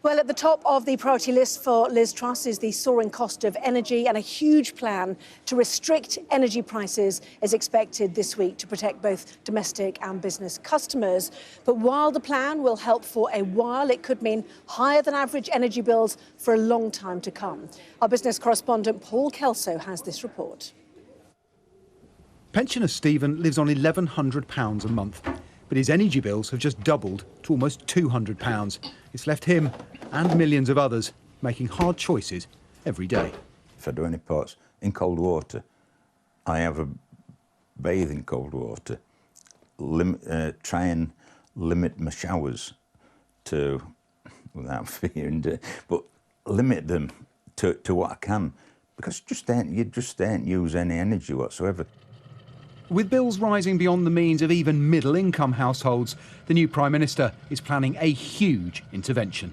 Well, at the top of the priority list for Liz Truss is the soaring cost of energy, and a huge plan to restrict energy prices is expected this week to protect both domestic and business customers. But while the plan will help for a while, it could mean higher than average energy bills for a long time to come. Our business correspondent Paul Kelso has this report. Pensioner Stephen lives on £1,100 a month, but his energy bills have just doubled to almost £200. It's left him and millions of others making hard choices every day. If I do any pots in cold water, I have a bathe in cold water, try and limit my showers to, without fearing, but limit them to what I can, because you just don't use any energy whatsoever. With bills rising beyond the means of even middle-income households, the new Prime Minister is planning a huge intervention.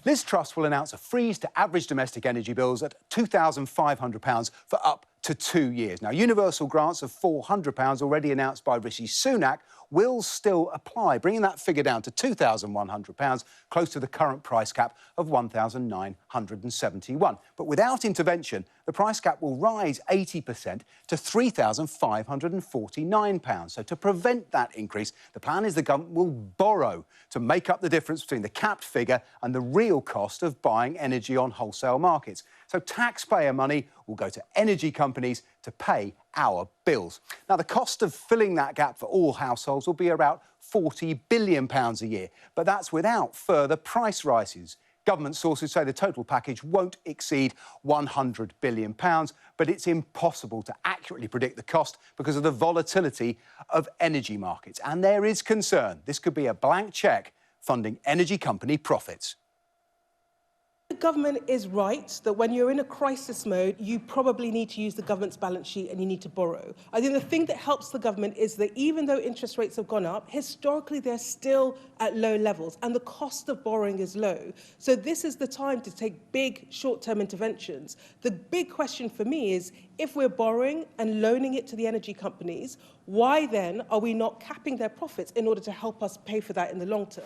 Liz Truss will announce a freeze to average domestic energy bills at £2,500 for up to 2 years. Now, universal grants of £400 already announced by Rishi Sunak will still apply, bringing that figure down to £2,100, close to the current price cap of £1,971. But without intervention, the price cap will rise 80% to £3,549. So to prevent that increase, the plan is the government will borrow to make up the difference between the capped figure and the real cost of buying energy on wholesale markets. So taxpayer money will go to energy companies to pay our bills. Now, the cost of filling that gap for all households will be about £40 billion a year, but that's without further price rises. Government sources say the total package won't exceed £100 billion, but it's impossible to accurately predict the cost because of the volatility of energy markets. And there is concern this could be a blank cheque funding energy company profits. The government is right that when you're in a crisis mode, you probably need to use the government's balance sheet and you need to borrow. I think the thing that helps the government is that even though interest rates have gone up, historically they're still at low levels and the cost of borrowing is low. So this is the time to take big short-term interventions. The big question for me is, if we're borrowing and loaning it to the energy companies, why then are we not capping their profits in order to help us pay for that in the long term?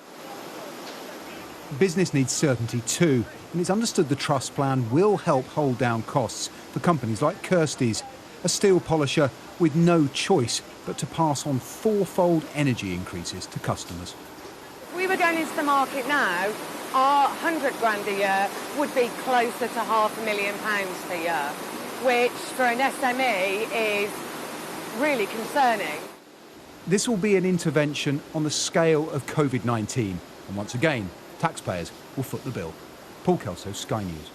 Business needs certainty too, and it's understood the Truss plan will help hold down costs for companies like Kirsty's, a steel polisher with no choice but to pass on fourfold energy increases to customers. If we were going into the market now, our 100 grand a year would be closer to £500,000 per year, which for an SME is really concerning. This will be an intervention on the scale of COVID-19, and once again, taxpayers will foot the bill. Paul Kelso, Sky News.